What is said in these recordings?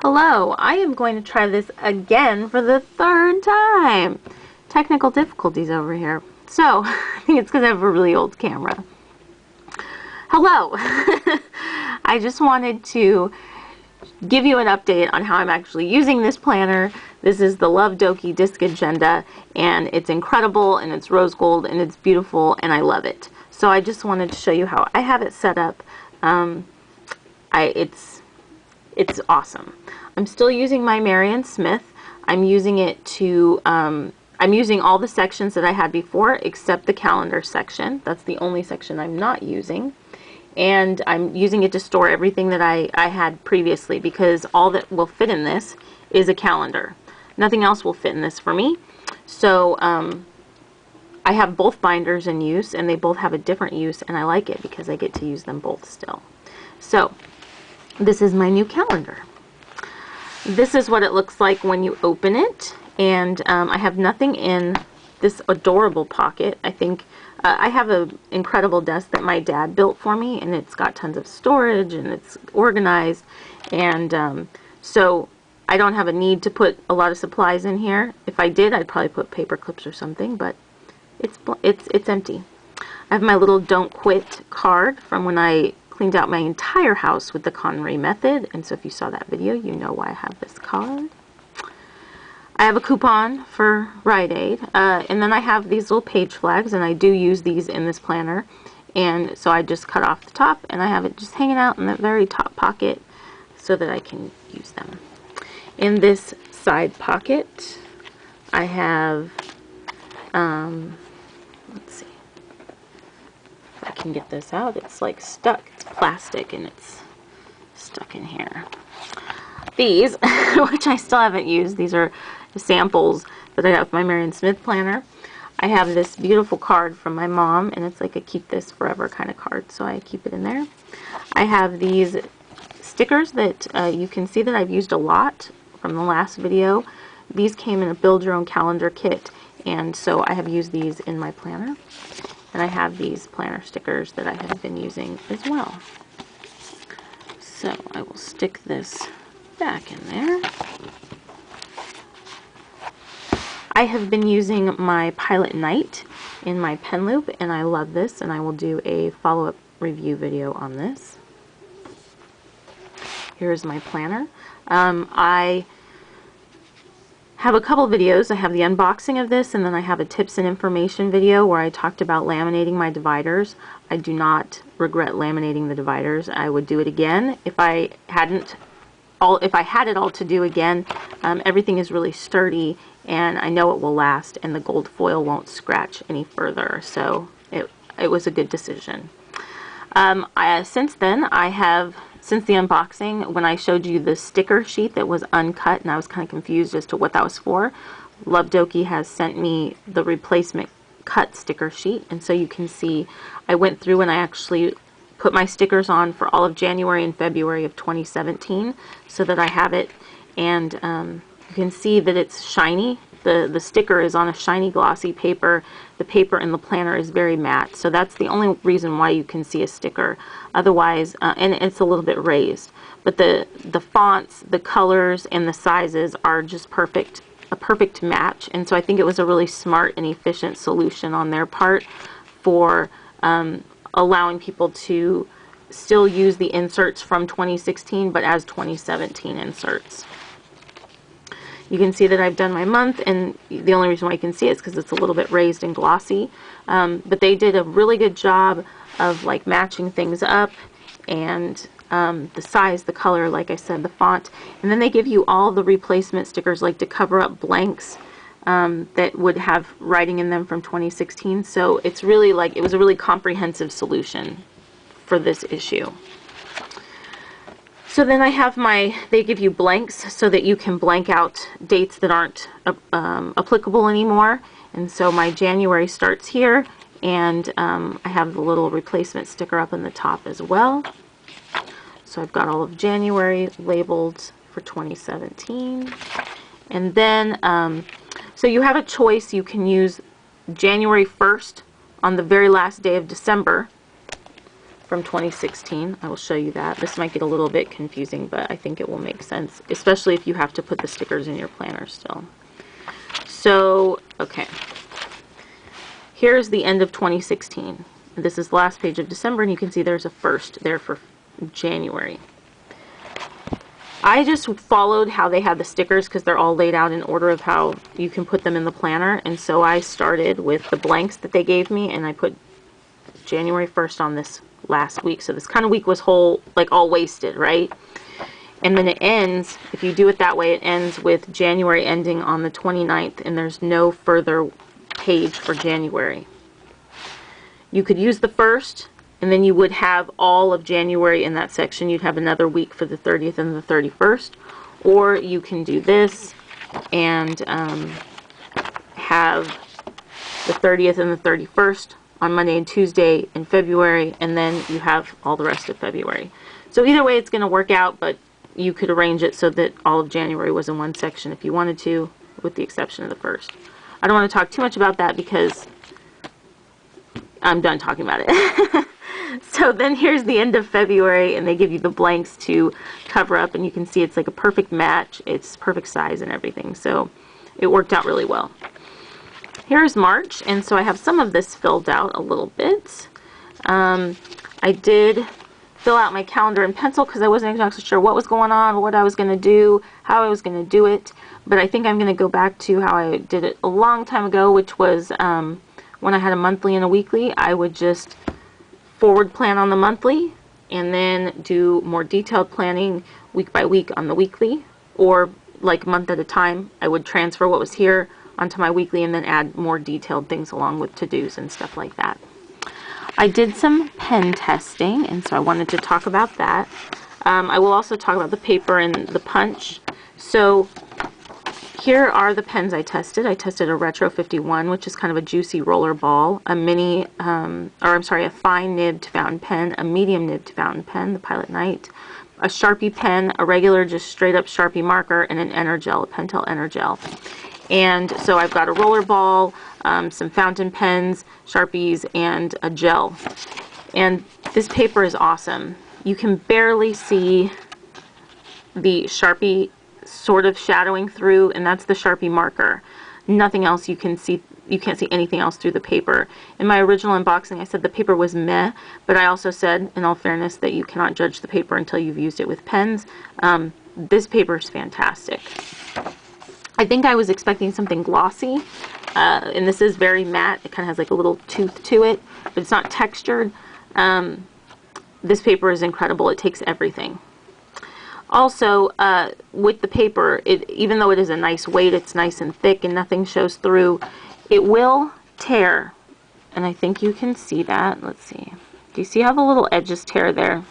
Hello, I am going to try this again for the third time. Technical difficulties over here. So, I think it's because I have a really old camera. Hello! I just wanted to give you an update on how I'm actually using this planner. This is the Love Doki Discagenda, and it's incredible, and it's rose gold, and it's beautiful, and I love it. So I just wanted to show you how I have it set up. It's awesome. I'm still using my Marion Smith. I'm using it to, I'm using all the sections that I had before except the calendar section. That's the only section I'm not using. And I'm using it to store everything that I had previously, because all that will fit in this is a calendar. Nothing else will fit in this for me. So I have both binders in use, and they both have a different use, and I like it because I get to use them both still. So this is my new calendar. This is what it looks like when you open it, and I have nothing in this adorable pocket. I think I have an incredible desk that my dad built for me, and it's got tons of storage, and it's organized, and so I don't have a need to put a lot of supplies in here. If I did, I'd probably put paper clips or something, but it's empty. I have my little Don't Quit card from when I cleaned out my entire house with the Connery method, and so if you saw that video, you know why I have this card. I have a coupon for Rite Aid, and then I have these little page flags, and I do use these in this planner, and so I just cut off the top, and I have it just hanging out in the very top pocket so that I can use them. In this side pocket, I have, let's see, if I can get this out. It's like stuck. It's plastic, and it's stuck in here. These, which I still haven't used, these are samples that I got with my Marion Smith planner. I have this beautiful card from my mom, and it's like a keep this forever kind of card, so I keep it in there. I have these stickers that you can see that I've used a lot from the last video. These came in a build your own calendar kit, and so I have used these in my planner. And I have these planner stickers that I have been using as well. So I will stick this back in there. I have been using my Pilot Knight in my pen loop, and I love this, and I will do a follow-up review video on this. Here's my planner. I have a couple videos. I have the unboxing of this, and then I have a tips and information video where I talked about laminating my dividers. I do not regret laminating the dividers. I would do it again if I had it all to do again. Everything is really sturdy, and I know it will last, and the gold foil won't scratch any further, so it was a good decision. Since then, since the unboxing, when I showed you the sticker sheet that was uncut, and I was kind of confused as to what that was for, Love Doki has sent me the replacement cut sticker sheet, and so you can see I went through and I actually put my stickers on for all of January and February of 2017 so that I have it, and you can see that it's shiny. The sticker is on a shiny glossy paper. The paper in the planner is very matte, so that's the only reason why you can see a sticker. Otherwise, and it's a little bit raised, but the fonts, the colors, and the sizes are just perfect, a perfect match, and so I think it was a really smart and efficient solution on their part for allowing people to still use the inserts from 2016, but as 2017 inserts. You can see that I've done my month, and the only reason why you can see it is because it's a little bit raised and glossy. But they did a really good job of like matching things up, and the size, the color, like I said, the font. And then they give you all the replacement stickers, like to cover up blanks that would have writing in them from 2016. So it's really like, it was a really comprehensive solution for this issue. So then I have they give you blanks so that you can blank out dates that aren't applicable anymore. And so my January starts here, and I have the little replacement sticker up in the top as well. So I've got all of January labeled for 2017. And then, so you have a choice. You can use January 1st on the very last day of December from 2016. I will show you that. This might get a little bit confusing, but I think it will make sense, especially if you have to put the stickers in your planner still. So, okay. Here's the end of 2016. This is the last page of December, and you can see there's a 1st there for January. I just followed how they had the stickers because they're all laid out in order of how you can put them in the planner. And so I started with the blanks that they gave me, and I put January 1st on this last week. So this kind of week was all wasted, right? And then it ends, if you do it that way, it ends with January ending on the 29th, and there's no further page for January. You could use the 1st, and then you would have all of January in that section. You'd have another week for the 30th and the 31st. Or you can do this and have the 30th and the 31st on Monday and Tuesday in February, and then you have all the rest of February. So either way it's going to work out, but you could arrange it so that all of January was in one section if you wanted to, with the exception of the 1st. I don't want to talk too much about that because I'm done talking about it. So then here's the end of February, and they give you the blanks to cover up, and you can see it's like a perfect match. It's perfect size and everything, so it worked out really well. Here's March, and so I have some of this filled out a little bit. I did fill out my calendar in pencil because I wasn't exactly sure what was going on, what I was going to do, how I was going to do it, but I think I'm going to go back to how I did it a long time ago, which was when I had a monthly and a weekly. I would just forward plan on the monthly and then do more detailed planning week by week on the weekly, or like a month at a time. I would transfer what was here onto my weekly and then add more detailed things along with to-dos and stuff like that. I did some pen testing, and so I wanted to talk about that. I will also talk about the paper and the punch. So here are the pens I tested. I tested a Retro 51, which is kind of a juicy roller ball, a a fine nibbed fountain pen, a medium nibbed fountain pen, the Pilot Knight, a Sharpie pen, a regular just straight up Sharpie marker, and an Energel, a Pentel Energel. And so I've got a roller ball, some fountain pens, Sharpies, and a gel. And this paper is awesome. You can barely see the Sharpie sort of shadowing through, and that's the Sharpie marker. Nothing else you can see. You can't see anything else through the paper. In my original unboxing, I said the paper was meh, but I also said, in all fairness, that you cannot judge the paper until you've used it with pens. This paper is fantastic. I think I was expecting something glossy, and this is very matte. It kind of has like a little tooth to it, but it's not textured. This paper is incredible. It takes everything. Also, with the paper, even though it is a nice weight, it's nice and thick and nothing shows through, it will tear. And I think you can see that. Let's see. Do you see how the little edges tear there?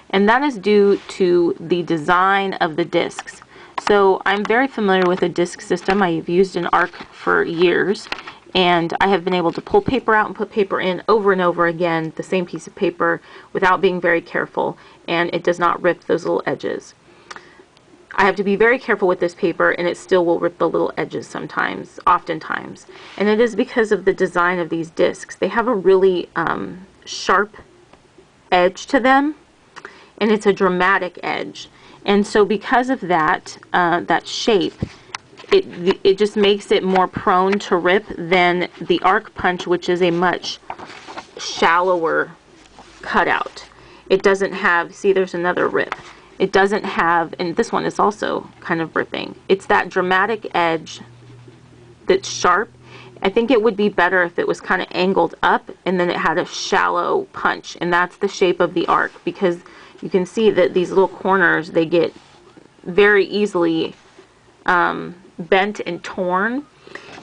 And that is due to the design of the discs. So I'm very familiar with a disc system. I've used an ARC for years, and I have been able to pull paper out and put paper in over and over again, the same piece of paper, without being very careful, and it does not rip those little edges. I have to be very careful with this paper, and it still will rip the little edges sometimes, oftentimes. And it is because of the design of these discs. They have a really sharp edge to them, and it's a dramatic edge. And so because of that, that shape, it just makes it more prone to rip than the arc punch, which is a much shallower cutout. It doesn't have, see, there's another rip. It doesn't have, and this one is also kind of ripping. It's that dramatic edge that's sharp. I think it would be better if it was kind of angled up and then it had a shallow punch, and that's the shape of the arc, because you can see that these little corners, they get very easily bent and torn.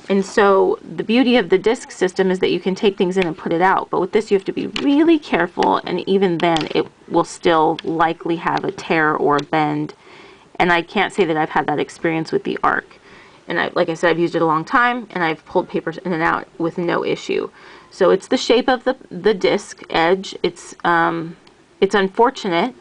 And so the beauty of the disc system is that you can take things in and put it out. But with this, you have to be really careful, and even then, it will still likely have a tear or a bend. And I can't say that I've had that experience with the ARC. And like I said, I've used it a long time, and I've pulled papers in and out with no issue. So it's the shape of the disc edge. It's unfortunate.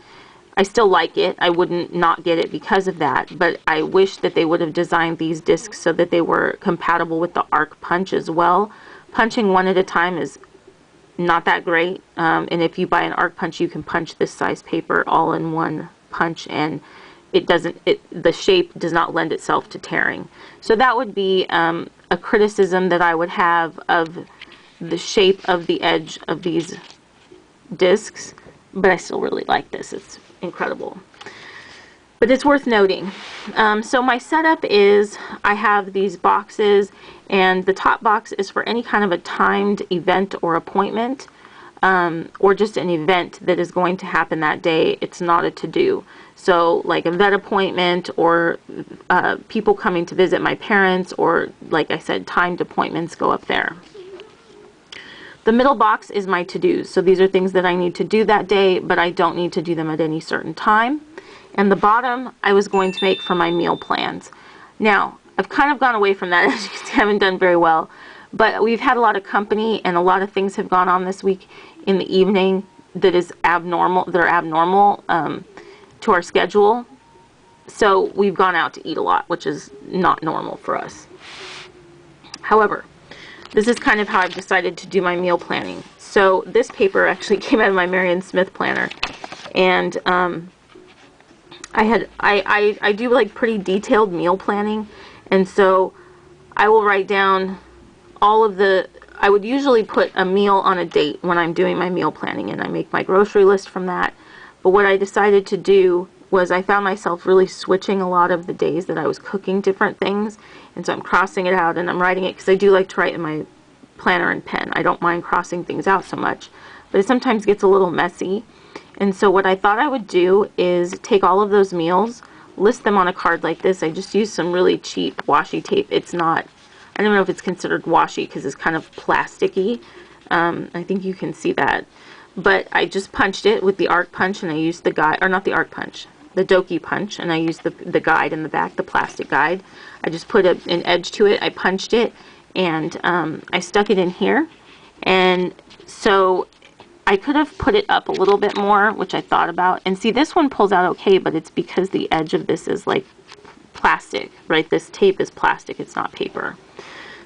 I still like it. I wouldn't not get it because of that, but I wish that they would have designed these discs so that they were compatible with the arc punch as well. Punching one at a time is not that great. And if you buy an arc punch, you can punch this size paper all in one punch, and the shape does not lend itself to tearing. So that would be a criticism that I would have of the shape of the edge of these discs, but I still really like this. It's incredible. But it's worth noting. So my setup is I have these boxes, and the top box is for any kind of a timed event or appointment, or just an event that is going to happen that day. It's not a to-do. So like a vet appointment, or people coming to visit my parents, or like I said, timed appointments go up there. The middle box is my to-dos. So these are things that I need to do that day, but I don't need to do them at any certain time. And the bottom I was going to make for my meal plans. Now, I've kind of gone away from that, as you can see. I haven't done very well. But we've had a lot of company, and a lot of things have gone on this week in the evening that is abnormal, to our schedule. So we've gone out to eat a lot, which is not normal for us. However, this is kind of how I've decided to do my meal planning. So this paper actually came out of my Marion Smith planner, and I do like pretty detailed meal planning, and so I will write down all of I would usually put a meal on a date when I'm doing my meal planning, and I make my grocery list from that. But what I decided to do was I found myself really switching a lot of the days that I was cooking different things, and so I'm crossing it out and I'm writing it, because I do like to write in my planner and pen. I don't mind crossing things out so much, but it sometimes gets a little messy. And so what I thought I would do is take all of those meals, list them on a card like this. I just used some really cheap washi tape. It's not, I don't know if it's considered washi because it's kind of plasticky. I think you can see that. But I just punched it with the arc punch, and I used the guide, or not the arc punch, the Doki punch, and I used the guide in the back, the plastic guide. I just put an edge to it. I punched it, and I stuck it in here. And so I could have put it up a little bit more, which I thought about. And see, this one pulls out okay, but it's because the edge of this is like plastic, right? This tape is plastic, it's not paper.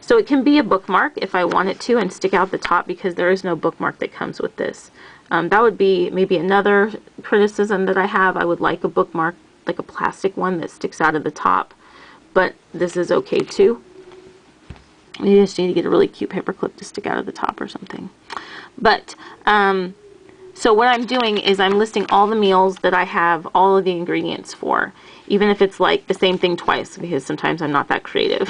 So it can be a bookmark if I want it to, and stick out the top, because there is no bookmark that comes with this. That would be maybe another criticism that I have. I would like a bookmark, like a plastic one that sticks out of the top, but this is okay too. You just need to get a really cute paper clip to stick out of the top or something. But, so what I'm doing is I'm listing all the meals that I have all of the ingredients for, even if it's like the same thing twice, because sometimes I'm not that creative.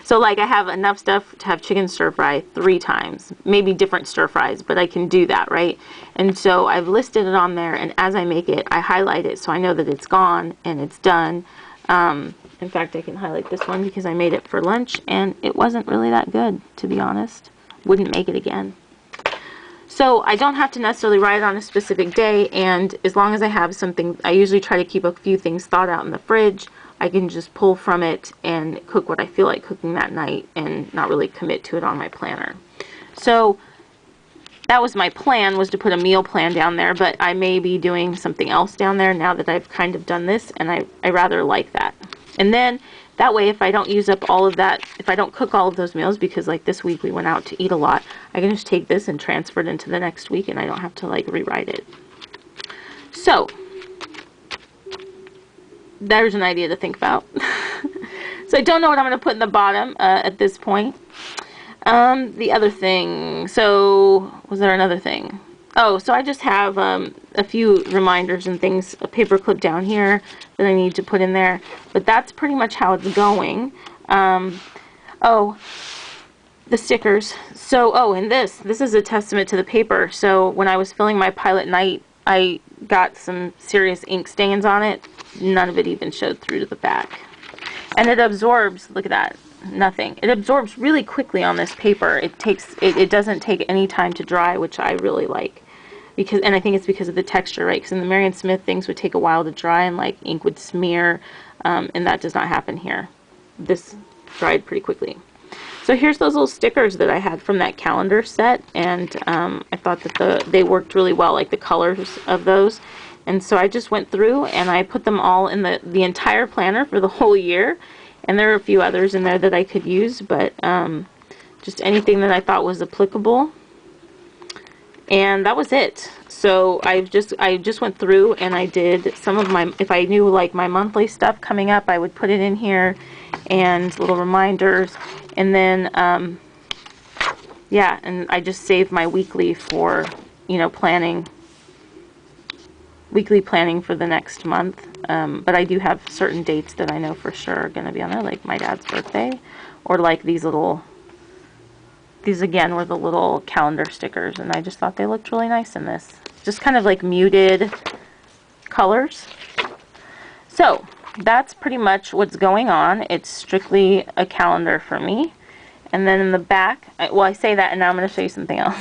So like I have enough stuff to have chicken stir fry 3 times, maybe different stir fries, but I can do that, right? And so I've listed it on there, and as I make it, I highlight it so I know that it's gone and it's done. In fact, I can highlight this one because I made it for lunch, and it wasn't really that good, to be honest. Wouldn't make it again. So I don't have to necessarily write it on a specific day, and as long as I have something, I usually try to keep a few things thawed out in the fridge. I can just pull from it and cook what I feel like cooking that night and not really commit to it on my planner. So that was my plan, was to put a meal plan down there, but I may be doing something else down there now that I've kind of done this, and I rather like that. And then that way, if I don't use up all of that, if I don't cook all of those meals, because like this week we went out to eat a lot, I can just take this and transfer it into the next week, and I don't have to like rewrite it. So there's an idea to think about. So I don't know what I'm going to put in the bottom at this point. The other thing, so was there another thing? Oh, so I just have a few reminders and things, a paper clip down here that I need to put in there, but that's pretty much how it's going. Oh, the stickers. So, oh, and this is a testament to the paper. So when I was filling my Pilot Night, I got some serious ink stains on it. None of it even showed through to the back. And it absorbs, look at that, nothing. It absorbs really quickly on this paper. It doesn't take any time to dry, which I really like. And I think it's because of the texture, right? Because in the Marion Smith, things would take a while to dry and like ink would smear, and that does not happen here. This dried pretty quickly. So here's those little stickers that I had from that calendar set, and I thought that they worked really well, like the colors of those. And so I just went through and I put them all in the entire planner for the whole year. And there are a few others in there that I could use, but just anything that I thought was applicable. And that was it. So I just went through and I did some of my, if I knew like my monthly stuff coming up, I would put it in here, and little reminders. And then yeah, and I just saved my weekly for, you know, weekly planning for the next month. But I do have certain dates that I know for sure are going to be on there, like my dad's birthday, or like these again were the little calendar stickers, and I just thought they looked really nice in this. Just kind of like muted colors. So that's pretty much what's going on. It's strictly a calendar for me. And then in the back, well, I say that and now I'm going to show you something else.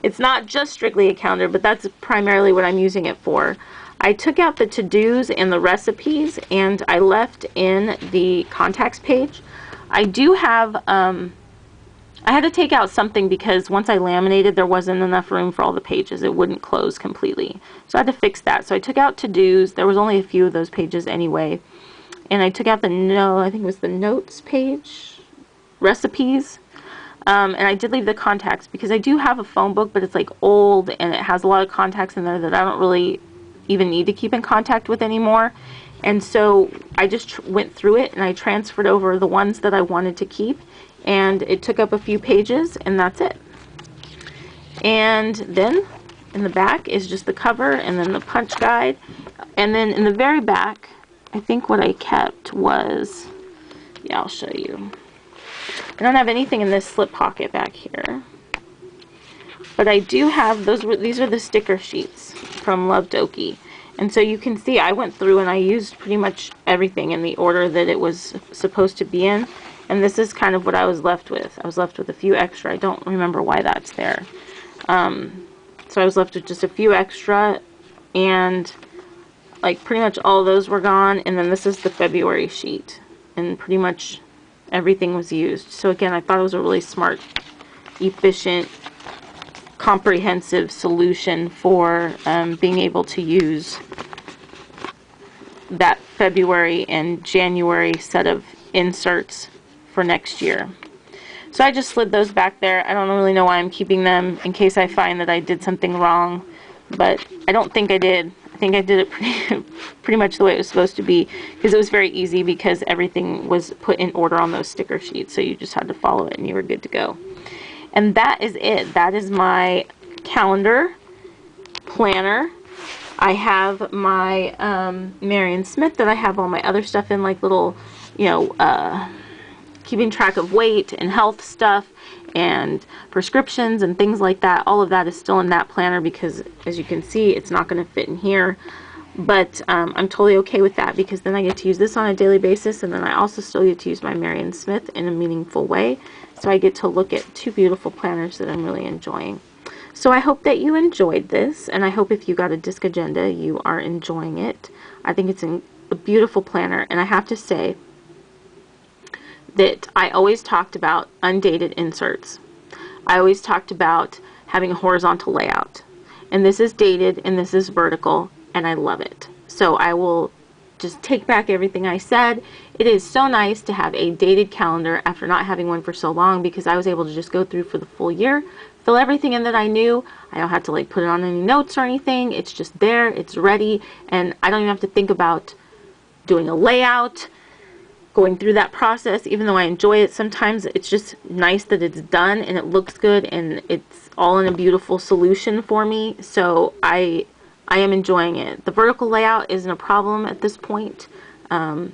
It's not just strictly a calendar, but that's primarily what I'm using it for. I took out the to-dos and the recipes, and I left in the contacts page. I do have, I had to take out something because once I laminated, there wasn't enough room for all the pages. It wouldn't close completely. So I had to fix that. So I took out to-dos. There was only a few of those pages anyway. And I took out the, I think it was the notes page, recipes. And I did leave the contacts because I do have a phone book, but it's like old and it has a lot of contacts in there that I don't really even need to keep in contact with anymore. And so I just went through it and I transferred over the ones that I wanted to keep, and it took up a few pages, and that's it. And then in the back is just the cover and then the punch guide. And then in the very back, I think what I kept was, yeah, I'll show you. I don't have anything in this slip pocket back here, but I do have those. These are the sticker sheets from Love Doki, and so you can see I went through and I used pretty much everything in the order that it was supposed to be in, and this is kind of what I was left with. I was left with a few extra. I don't remember why that's there. So I was left with just a few extra, and like pretty much all of those were gone, and then this is the February sheet, and pretty much everything was used. So again, I thought it was a really smart, efficient, comprehensive solution for being able to use that February and January set of inserts for next year. So I just slid those back there. I don't really know why I'm keeping them, in case I find that I did something wrong, but I don't think I did. I think I did it pretty much the way it was supposed to be, because it was very easy because everything was put in order on those sticker sheets, so you just had to follow it and you were good to go. And that is it. That is my calendar planner. I have my Marion Smith that I have all my other stuff in, like little, you know, keeping track of weight and health stuff and prescriptions and things like that. All of that is still in that planner because, as you can see, it's not going to fit in here. But I'm totally okay with that, because then I get to use this on a daily basis, and then I also still get to use my Marion Smith in a meaningful way. So I get to look at two beautiful planners that I'm really enjoying. So I hope that you enjoyed this, and I hope if you got a Discagenda, you are enjoying it. I think it's a beautiful planner, and I have to say that I always talked about undated inserts. I always talked about having a horizontal layout. And this is dated and this is vertical, and I love it. So I will just take back everything I said. It is so nice to have a dated calendar after not having one for so long, because I was able to just go through for the full year, fill everything in that I knew. I don't have to like put it on any notes or anything. It's just there, it's ready, and I don't even have to think about doing a layout, going through that process. Even though I enjoy it, sometimes it's just nice that it's done and it looks good and it's all in a beautiful solution for me. So I am enjoying it. The vertical layout isn't a problem at this point. And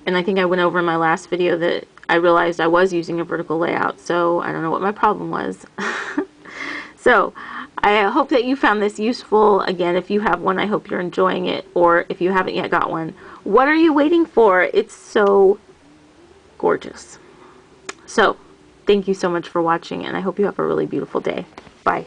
I think I went over in my last video that I realized I was using a vertical layout, so I don't know what my problem was. So I hope that you found this useful. Again, if you have one, I hope you're enjoying it, or if you haven't yet got one, what are you waiting for? It's so gorgeous. So thank you so much for watching, and I hope you have a really beautiful day. Bye.